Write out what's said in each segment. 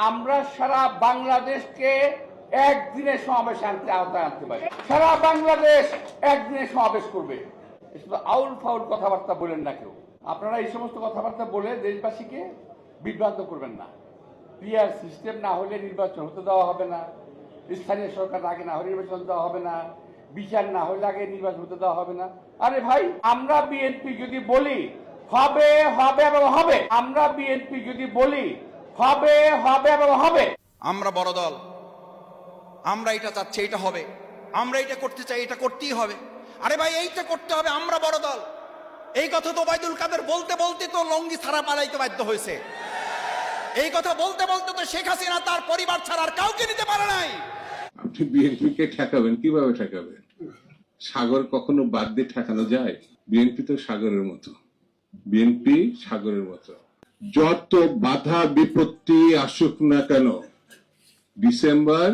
আমরা সারা বাংলাদেশকে একদিনের সমাবেশ আওতায় আনতে পারি। সারা বাংলাদেশ একদিনের সমাবেশ করবে। শুধু আউল ফাউল কথাবার্তা বলেন না কেউ। আপনারা এই সমস্ত কথাবার্তা বলে দেশবাসীকে বিভ্রান্ত করবেন না। পিআর সিস্টেম না হলে নির্বাচন হতে দেওয়া হবে না, স্থানীয় সরকার আগে না হলে নির্বাচন দেওয়া হবে না, বিচার না হলে আগে নির্বাচন হতে দেওয়া হবে না। আরে ভাই, আমরা বিএনপি যদি বলি হবে হবে এবং হবে, আমরা বিএনপি যদি বলি হবে হবে এবং হবে, আমরা বড় দল, আমরা এটা চাচ্ছি, এটা হবে, আমরা এটা করতে চাই, এটা করতেই হবে। আরে ভাই, এইটা করতে হবে, আমরা বড় দল। এই কথা তো ওবায়দুল কাদের বলতে বলতে তো লঙ্গি ছাড়া পালাইতে বাধ্য হয়েছে। এই কথা বলতে বলতে তো শেখ হাসিনা তার পরিবার ছাড়া আর কাউকে নিতে পারে নাই। আপনি বিএনপিকে ঠেকাবেন, কিভাবে ঠেকাবেন? সাগর কখনো বাদ দিয়ে ঠেকানো যায়? বিএনপি তো সাগরের মতো, বিএনপি সাগরের মতো। যত বাধা বিপত্তি আসুক না কেন, ডিসেম্বর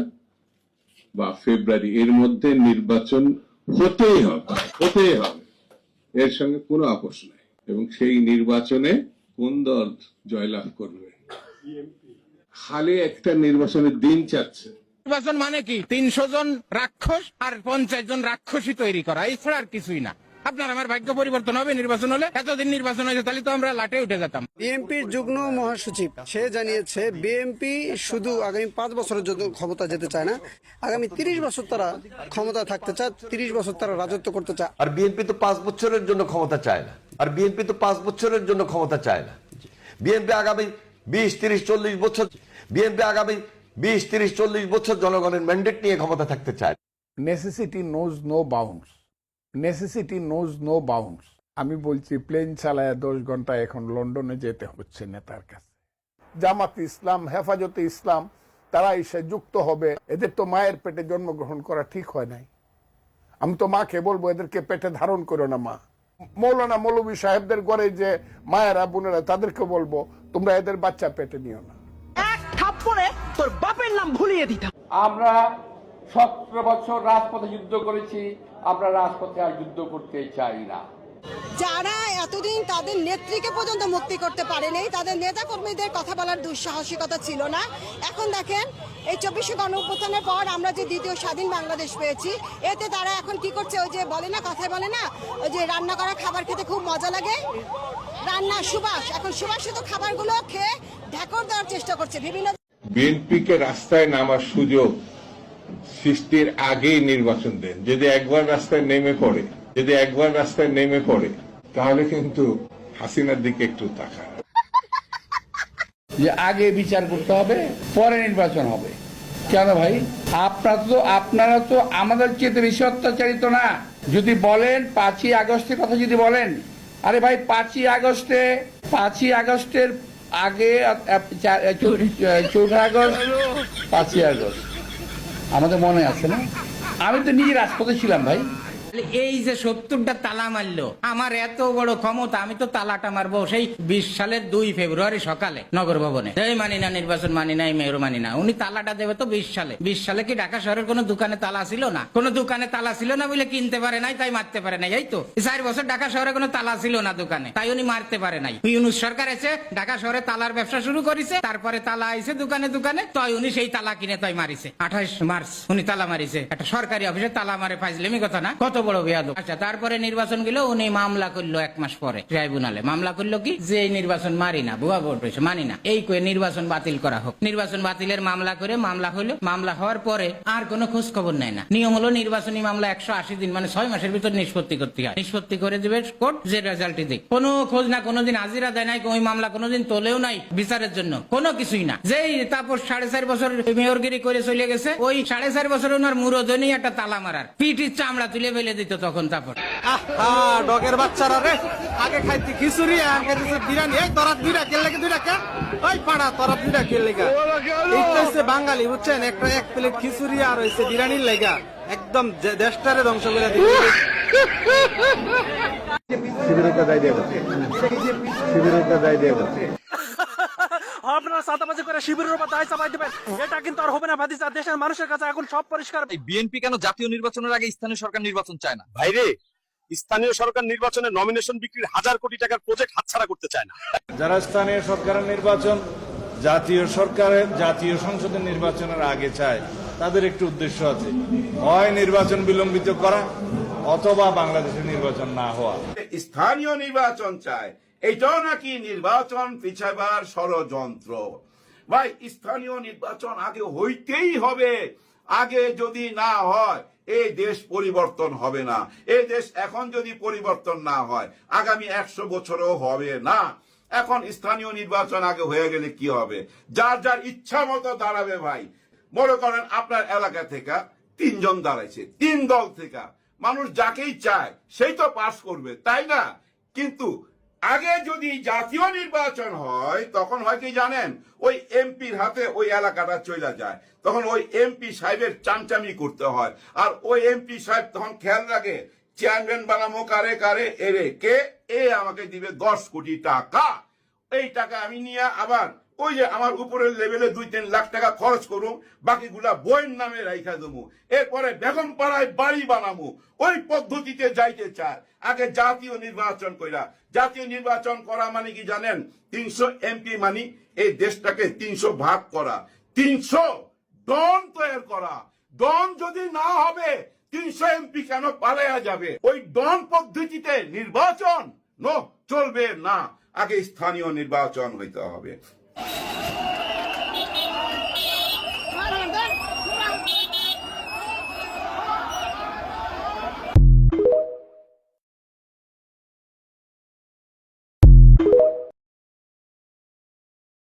বা ফেব্রুয়ারি এর মধ্যে নির্বাচন হতেই হবে, হতেই হবে। এর সঙ্গে কোনো আপোষ নাই। এবং সেই নির্বাচনে কোন দল জয়লাভ করবে? খালি একটা নির্বাচনের দিন চাচ্ছে। নির্বাচন মানে কি? 300 জন রাক্ষস আর 50 জন রাক্ষসী তৈরি করা, এছাড়া আর কিছুই না। আপনার আমার ভাগ্য পরিবর্তন হবে নির্বাচন হলে। এতদিন নির্বাচন হয়েছে, তাহলে তো আমরা লাটে উঠে যেতাম। বিএনপির যুগ্ম মহাসচিব সে জানিয়েছে বিএনপি শুধু আগামী 5 বছরের জন্য ক্ষমতা যেতে চায় না, আগামী 30 বছর তারা ক্ষমতা থাকতে চায়, 30 বছর তারা রাজত্ব করতে চায়। আর বিএনপি তো 5 বছরের জন্য ক্ষমতা চায় না, আর বিএনপি তো 5 বছরের জন্য ক্ষমতা চায় না। বিএনপি আগামী 20, 30, 40 বছর, বিএনপি আগামী 20, 30, 40 বছর জনগণের ম্যান্ডেট নিয়ে ক্ষমতা থাকতে চায়। Necessity knows no bounds, necessity knows no bounds. আমি বলছি, প্লেন চালায় 10 ঘন্টা এখন লন্ডনে যেতে হচ্ছে নেতার কাছে। জামাত ইসলাম, হেফাজতে ইসলাম, তারা এসে যুক্ত হবে। এদের তো মায়ের পেটে জন্মগ্রহণ করা ঠিক হয় নাই। আমি তো মাকে বলবো, এদেরকে পেটে ধারণ করো না মা। মৌলানা মৌলভী সাহেবদের ঘরে যে মায়েরা বোনেরা, তাদেরকে বলবো তোমরা এদের বাচ্চা পেটে নিও না। এক থাপ্পড়ে তোর বাপের নাম ভুলিয়ে দিতাম। আমরা 17 বছর রাজপথে যুদ্ধ করেছি, আমরা রাজপথে আর যুদ্ধ করতে চাই না। যারা এতদিন তাদের নেত্রীকে পর্যন্ত মুক্তি করতে পারেনি, তাদের নেতা কর্মীদের কথা বলার দুঃসাহসিকতা ছিল না। এখন দেখেন, এই 24শে গণঅভ্যুত্থানের পর আমরা যে দ্বিতীয় স্বাধীন বাংলাদেশ পেয়েছি, এতে তারা এখন কি করছে? ওই যে বলে না, কথায় বলে না, ওই যে রান্না করা খাবার খেতে খুব মজা লাগে, রান্না সুবাস। এখন সুবাসিত খাবারগুলো খেয়ে ঢাকর দেওয়ার চেষ্টা করছে বিভিন্ন। বিএনপিকে রাস্তায় নামার সুযোগ সৃষ্টির আগেই নির্বাচন দেন। যদি একবার রাস্তায় নেমে পড়ে, তাহলে কিন্তু হাসিনার দিকে একটু তাকান। যে আগে বিচার করতে হবে, পরে নির্বাচন হবে। কেন ভাই? আপনারা তো আমাদের চেয়ে বেশি অত্যাচারিত না। যদি বলেন 5ই আগস্টের কথা যদি বলেন, আরে ভাই 5ই আগস্টের আগে 4 আগস্ট, 5ই আগস্ট আমাদের মনে আছে না? আমি তো নিজে রাজপথে ছিলাম ভাই। এই যে 70টা তালা মারলো, আমার এত বড় ক্ষমতা, আমি তো তালাটা মারবো সেই 20 সালের 2 ফেব্রুয়ারি সকালে নগর ভবনে। এই মানি না, নির্বাচন মানি না, এই মেয়র মানি না। উনি তালাটা দেবে তো 20 সালে। 20 সালে কি ঢাকা শহরের কোনো দোকানে তালা ছিল না? কোনো দোকানে তালা ছিল না বলে কিনতে পারে নাই, তাই মারতে পারে নাই। এই তো 4 বছর ঢাকা শহরে কোনো তালা ছিল না দোকানে, তাই উনি মারতে পারে নাই। ইউনূস সরকার এসে ঢাকা শহরে তালার ব্যবসা শুরু করেছে, তারপরে তালা আইছে দোকানে দোকানে, তাই উনি সেই তালা কিনে তাই মারিছে। 28 মার্চ উনি তালা মারিছে। একটা সরকারি অফিসে তালা মারে, ফাইজলামি কথা না? কত বড় বেয়াদব। আচ্ছা, তারপরে নির্বাচন গেল, উনি মামলা করলো 1 মাস পরে ট্রাইব্যুনালে। মামলা করলো কি, যে এই নির্বাচন মারি না, ভুয়া ভোট হয়েছে, মানি না, এই কয়ে নির্বাচন বাতিল করা হোক। নির্বাচন বাতিলের মামলা করে, মামলা হলো। মামলা হওয়ার পরে আর কোনো খোঁজ খবর নেয় না। নিয়ম হলো নির্বাচনী মামলা 180 দিন মানে 6 মাসের ভিতর নিষ্পত্তি করতে হয়। নিষ্পত্তি করে দেবে কোর্ট, যে রেজাল্টই দিক। কোনো খোঁজ না, কোনোদিন হাজিরা দেয় নাই, ওই মামলা কোনোদিন তোলেও নাই বিচারের জন্য, কোনো কিছুই না। যেই তারপর 4.5 বছর মেয়রগিরি করে চলে গেছে, ওই 4.5 বছর ওনার মুরদনেই একটা তালা মারার, পিঠির চামড়া তুলে ফেলে দিত তখন। তারপর ডগের বাচ্চারা রে, আগে খাইতে খিচুড়ি, আগে দিছে বিরিয়ানি। এই তোরা 2টা খেললে কি 2টা কে? ওই পাড়া তোরা 2টা খেললে গা। এই তো হচ্ছে বাঙালি, বুঝছেন? একটা 1 প্লেট খিচুড়ি আর হইছে বিরিয়ানির লেগা একদম দেশটারে ধ্বংস করে দিবে। আপনারা সাদাবাজি করে শিবিরের উপর দায় চাপাই দিবেন, এটা কিন্তু আর হবে না ভাতিজা। দেশের মানুষের কাছে এখন সব পরিষ্কার। বিএনপি কেন জাতীয় নির্বাচনের আগে স্থানীয় সরকার নির্বাচন চায় না? ভাইরে, স্থানীয় সরকার নির্বাচনে নমিনেশন বিক্রির 1000 কোটি টাকার প্রজেক্ট হাতছাড়া করতে চায় না। যারা স্থানীয় সরকারের নির্বাচন জাতীয় সরকারের জাতীয় সংসদের নির্বাচনের আগে চায়, তাদের একটু উদ্দেশ্য আছে, হয় নির্বাচন বিলম্বিত করা অথবা বাংলাদেশের নির্বাচন না হওয়া। স্থানীয় নির্বাচন চায়, এটাও নাকি নির্বাচন পিছাবার ষড়যন্ত্র। ভাই, স্থানীয় নির্বাচন আগে হইতেই হবে। আগে যদি না হয় এই দেশ পরিবর্তন হবে না। এই দেশ এখন যদি পরিবর্তন না হয় আগামী 100 বছরও হবে না। এখন স্থানীয় নির্বাচন আগে হয়ে গেলে কি হবে? যার যার ইচ্ছা মতো দাঁড়াবে। ভাই, মনে করেন আপনার এলাকা থেকে 3 জন দাঁড়াইছে, 3 দল থেকে, মানুষ যাকেই চায় সেই তো পাস করবে, তাই না? কিন্তু আগে যদি জাতীয় নির্বাচন হয় তখন হয় কি জানেন, ওই এমপির হাতে ওই এলাকাটা চলে যায়, তখন ওই এমপি সাহেবের চামচামি করতে হয়। আর ওই এমপি সাহেব তখন খেয়াল রাখে চেয়ারম্যান বানামো কারে কারে, এরে কে, এ আমাকে দিবে 10 কোটি টাকা, এই টাকা আমি নিয়ে আবার ওই যে আমার উপরের লেভেলে 2-3 লাখ টাকা খরচ করুম, বাকিগুলা বইয়ের নামে রাইখা দেবো, এরপরে বেগম পাড়ায় বাড়ি বানামু। ওই পদ্ধতিতে যাইতে চায়। আগে জাতীয় নির্বাচন কইরা, জাতীয় নির্বাচন করা মানে কি জানেন, 300 এমপি মানে এই দেশটাকে 300 ভাগ করা, 300 ডন তৈরি করা। ডন যদি না হবে 300 এমপি কেন পালায়া যাবে? ওই ডন পদ্ধতিতে নির্বাচন চলবে না। আগে স্থানীয় নির্বাচন হইতে হবে।